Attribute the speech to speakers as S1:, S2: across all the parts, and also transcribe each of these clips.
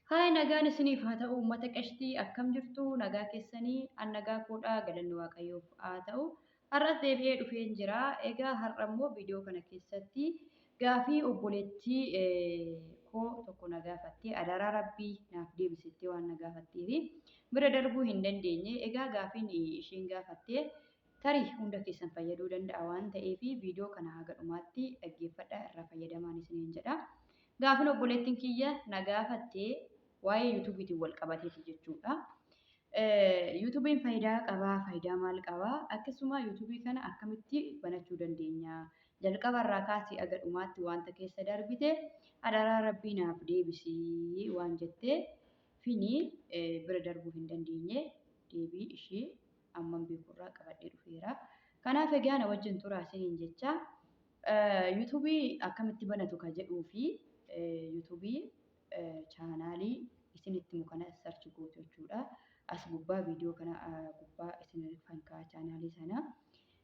S1: Haay nagaan isiniif haa ta'u uummata qashtii akkam jirtu nagaa keessanii an nagaa koodhaa galanni waaqayyoof haa ta'u har'as deebi'ee dhufeen jira. Egaa har'a immoo viidiyoo kana keessatti gaafii obboleettii koo tokko na gaafattee adaraa rabbii naaf deebisittee waan na gaafatteef bira darbuu hin dandeenye. Egaa gaafiin ishiin gaafattee tarii hunda keessan fayyaduu danda'a waan ta'eef viidiyoo kana haga dhumaatti dhaggeeffadhaa irraa fayyadamaan isiniin jedha. Gaafin obboleettiin kiyya na gaafattee waa'ee yuutuubiitiin wal qabateeti jechuudha. Yuutuubiin faayidaa qabaa, faayidaa maal qabaa? Akkasuma yuutuubii kana akkamitti banachuu dandeenya? Jalqaba irraa kaasee aga dhumaatti wanta keessa darbite adaraa rabbii naaf deebisii waan jettee fini bira darbuu hin dandeenye deebii ishee amman beekurraa qabadhee dhufeera. Kanaaf egaa na wajjin turaa isiniin jecha yuutuubii akkamitti banatu ka jedhuu fi yuutuubii chaanaalii isinitti mukana sarchi gootu jechuudha. As gubbaa viidiyoo kana gubbaa isin fankaa chaanaalii sana.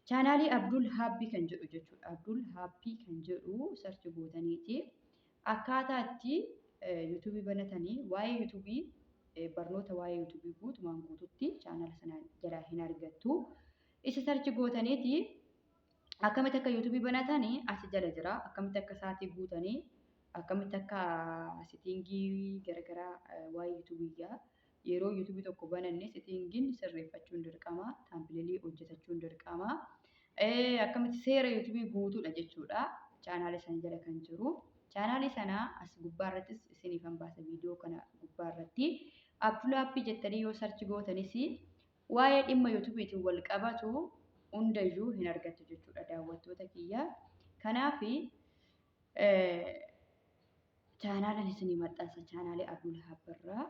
S1: Chaanaalii Abdul Habbii kan jedhu jechuudha. Abdul Habbii kan jedhu sarchi gootaniiti. Akkaataa itti yuutuubii banatanii waa'ee yuutuubii barnoota waa'ee yuutuubii guutumaan guututti chaanaala sana jalaa hin argattu. Isa sarchi gootaniiti akkamitti akka yuutuubii banatanii as jala jira. Akkamitti akka saatii guutanii akkamitti akka setingii garaagaraa waa'ee yuutuubii yeroo yuutuubii tokko bananne setingiin sirreeffachuun dirqama, taampilii hojjetachuun dirqama. Akkamitti seera yuutuubii guutuudha jechuudha. Chaanaala sana jala kan jiru. Chaanaali sana as gubbaarrattis isiniif baasa viidiyoo kana gubbaarratti Abdul Habbii jettanii yoo sarchi gootanis waa'ee dhimma yuutuubiitiin wal qabatu hundayyuu hin argattu jechuudha daawwattoota kiyya. Kanaaf chaanaalaan isinii maxxansa chaanaalee Abdul Habbiirraa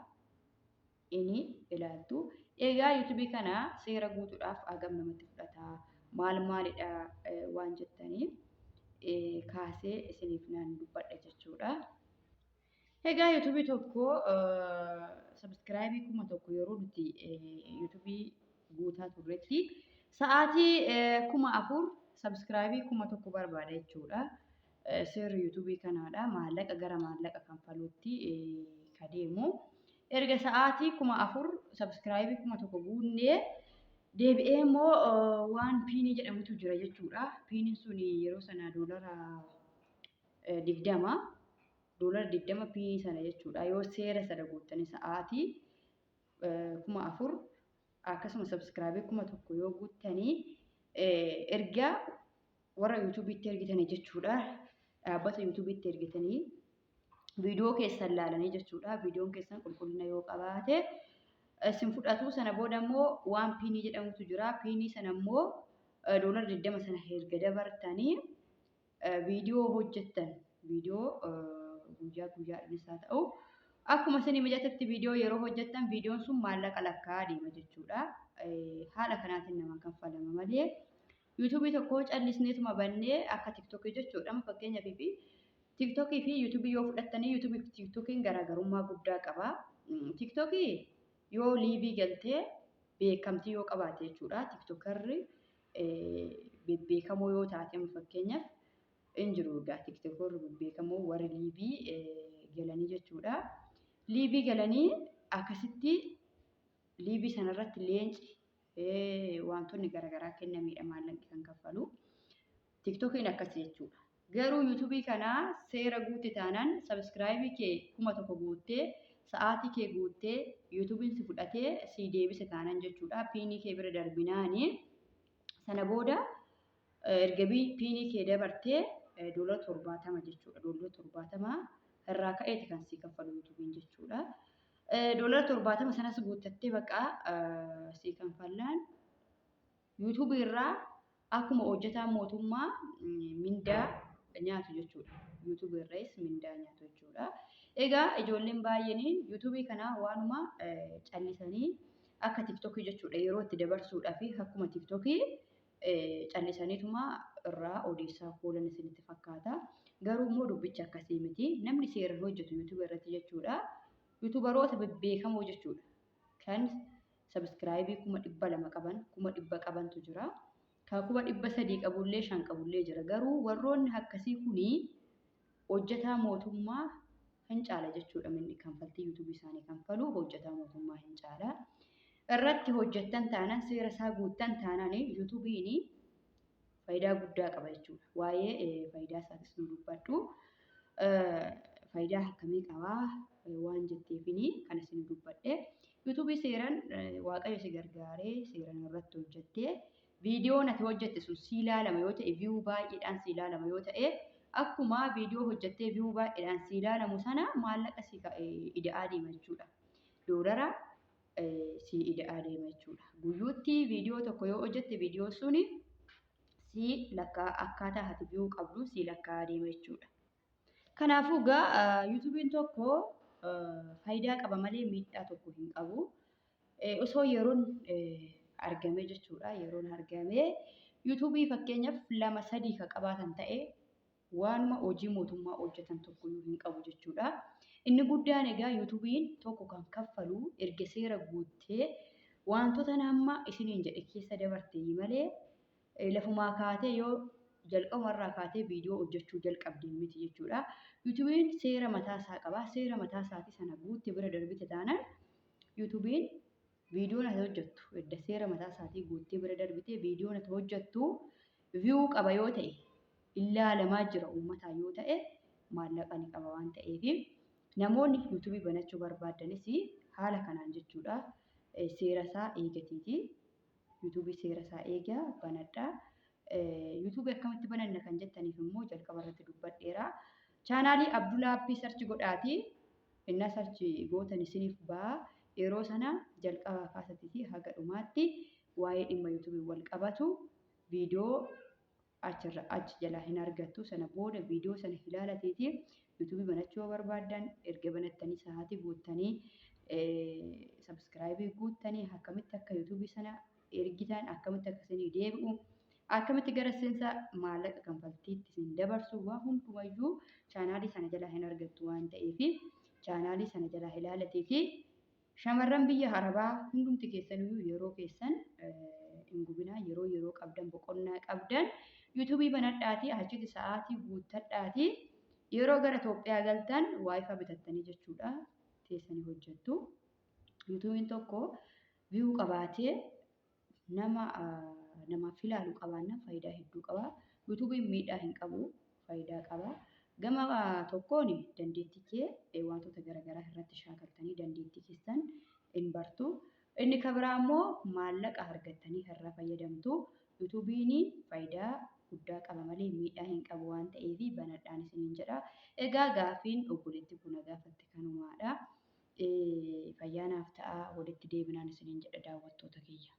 S1: inni ilaaltu. Egaa yuutuubii kana seera guutuudhaaf hagam namatti fudhata maal maalidha waan jettanii kaasee isiniif naan dubbadha jechuudha. Egaa yuutuubii tokko sabskiraayibii 1000 yeroo nuti yuutuubii guutaa turretti sa'aatii 4000 sabskiraayibii 1000 barbaada jechuudha. Seerri yuutuubii kanaadha. Maallaqa gara maallaqa kanfaluutti ka deemu. Erga sa'aatii 4000 sabskiraayibii 1000 guunnee deebi'ee immoo waan piinii jedhamutu jira jechuudha. Piiniin sun yeroo sana $20 piinii sana jechuudha. Yoo seera sana guuttanii sa'aatii 4000 akkasuma sabskiraayibii 1000 yoo guuttanii erga warra yuutuubiitti ergitanii jechuudha. Dhaabbata yuutuubiitti ergitanii viidiyoo keessan ilaalanii jechuudha. Viidiyoon keessan qulqullina yoo qabaate isin fudhatu. Sana booda immoo waan piinii jedhamutu jira. Piinii sana immoo $20 sana erga dabartanii viidiyoo hojjettan viidiyoo guyyaadhaanis haa ta'u akkuma isin mijatatti viidiyoo yeroo hojjettan viidiyoon sun maallaqa lakkaa'aa deema jechuudha. Haala kanaatiin nama kanfalama malee yuutuubii tokko callisneetuma bannee akka tiktokii jechuudha. Fakkeenyaaf tiktokii fi yuutuubii yoo fudhattanii yuutuubii fi tiktokiin garaagarummaa guddaa qaba. Tiktokii yoo liivii galtee beekamtii yoo qabaate jechuudha. Tiktokarri beekamoo yoo taate fakkeenyaaf hin jiru egaa tiktokarri beekamoo warri liivii galanii jechuudha. Liivii galanii akkasitti liivii sanarratti leenci wantoonni garaagaraa kennamiidha maallaqni kan kaffalu. Tiktokiin akkas jechuudha. Garuu yuutuubii kana seera guutte taanaan sabskiraayibii kee 1000 guuttee sa'aatii kee guuttee yuutuubiin si fudhatee si deebise taanaan jechuudha. Piinii kee bira darbinaani sana booda erga piinii kee dabartee $70 jechuudha. $70 irraa ka'eeti kan si kaffalu yuutuubiin jechuudha. $70 sanas guuttattee baqa si kanfallaan yuutuubii irraa akkuma hojjetaa mootummaa mindaa nyaatu jechuudha. YouTube irraas mindaa nyaatu jechuudha. Egaa ijoolleen baay'een YouTube kana waanuma callisanii akka TikTokii jechuudha yeroo itti dabarsuudhaaf akkuma TikTokii callisaniituma irraa odeessaa oolan isinitti fakkaata. Garuu immoo dubbichi akkasii miti. Namni seeraan hojjetu YouTube irratti jechuudha. YouTuberoota bebbeekamoo jechuudha. Kan subscribe 200 qaban 100 qabantu jira. Kan 300 qabullee 5 qabullee jira. Garuu warroonni akkasii kuni hojjetaa mootummaa hin caala jechuudha. Minni kanfaltii yuutuubii isaanii kanfalu hojjetaa mootummaa hin caala. Irratti hojjettan taanaan seera isaa guuttan taanaan yuutuubiin faayidaa guddaa qaba jechuudha. Waa'ee faayidaa isaatis nu dubbadhu. Faayidaa akkamii qabaa waan jetteefini kan isin dubbadhe. Yuutuubii seeraan waaqayyo si gargaaree seeraan irratti hojjettee viidiyoon ati hojjette sun si ilaalama yoo ta'e viyuu baay'eedhaan si ilaalama yoo ta'e akkuma viidiyoo hojjettee viyuu baay'eedhaan si ilaalamu sana maallaqa si ida'aa deema jechuudha. Doolara si ida'aa deema jechuudha. Guyyuutti viidiyoo tokko yoo hojjette viidiyoo suni si lakkaa akkaataa ati viyuu qabdu si lakkaa deema jechuudha. Kanaafuu yuutuubiin tokko faayidaa qaba malee miidhaa tokko hin qabu. Osoo yeroon argame jechuudha. Yeroon argame yuutuubii fakkeenyaaf 2-3 kan qabaatan ta'e waanuma hojii mootummaa hojjetan tokko hin qabu jechuudha. Inni guddaan egaa yuutuubiin tokko kan kaffalu erga seera guuttee wantoota nama isiniin jedhe keessa dabartee malee lafumaa kaatee yoo jalqabumarraa kaatee viidiyoo hojjechuu jalqabdee miti jechuudha. yuutuubiin seera mataa isaa qaba. Seera mataa isaatii sana guuttee bira darbite taanaan yuutuubiin viidiyoon ati hojjettu edda seera mataa isaatii guuttee bira darbite viidiyoon ati hojjettu viyuu qaba yoo ta'e ilaalamaa jira uummataa yoo ta'e maallaqa ni qaba waan ta'eef namoonni yuutuubii banachuu barbaadanis haala kanaan jechuudha. Seera isaa eegatiiti. yuutuubii seera isaa eegaa banadhaa. yuutuubii akkamitti bananna kan jettaniif immoo jalqaba irratti dubbadheera. Chaanaalii Abdulaabii sarchi godhaati. Inna sarchi gootan isiniif ba'a. Yeroo sana jalqaba kaasatii haga dhumaatti waa'ee dhimma yuutuubii wal qabatu viidiyoo achi jalaa hin argattu. Sana booda viidiyoo sana ilaalateeti yuutuubii banachuu barbaadan erga banattanii sa'aatii guuttanii sabskiraayibii guuttanii akkamitti akka yuutuubii sana ergitan akkamitti akka isinii deebi'u akkamitti gara seensa maallaqa kanfaltiitti isin dabarsu waan hundumayyuu chaanaalii sana jalaa hin argattu waan ta'eef chaanaalii sana jalaa ilaalatii fi shamarran biyya Arabaa hundumti keessaniyyuu yeroo keessan hin gubinaa yeroo qabdan boqonnaa qabdan yuutuubii banadhaatii achitti sa'aatii guuttadhaatii yeroo gara Itoophiyaa galtan waayifaa bitattanii jechuudha teessanii hojjettu. yuutuubiin tokko viyuu qabaatee namaaf ilaalu qabaannaan faayidaa hedduu qaba. yuutuubiin miidhaa hin qabu faayidaa qaba. Gama tokkoon dandeettii kee wantoota garaagaraa irratti shaakaltanii dandeettii keessan hin bartu. Inni kan biraa immoo maallaqa argattanii irraa fayyadamtu. yuutuubiin faayidaa guddaa qaba malee miidhaa hin qabu waan ta'eef banadhaan isiniin jedha. Egaa gaafiin obboleettii buna gaafatte kanumaadha. Fayyaanaaf ta'a walitti deebinaan isiniin jedha daawwattoota kiyya.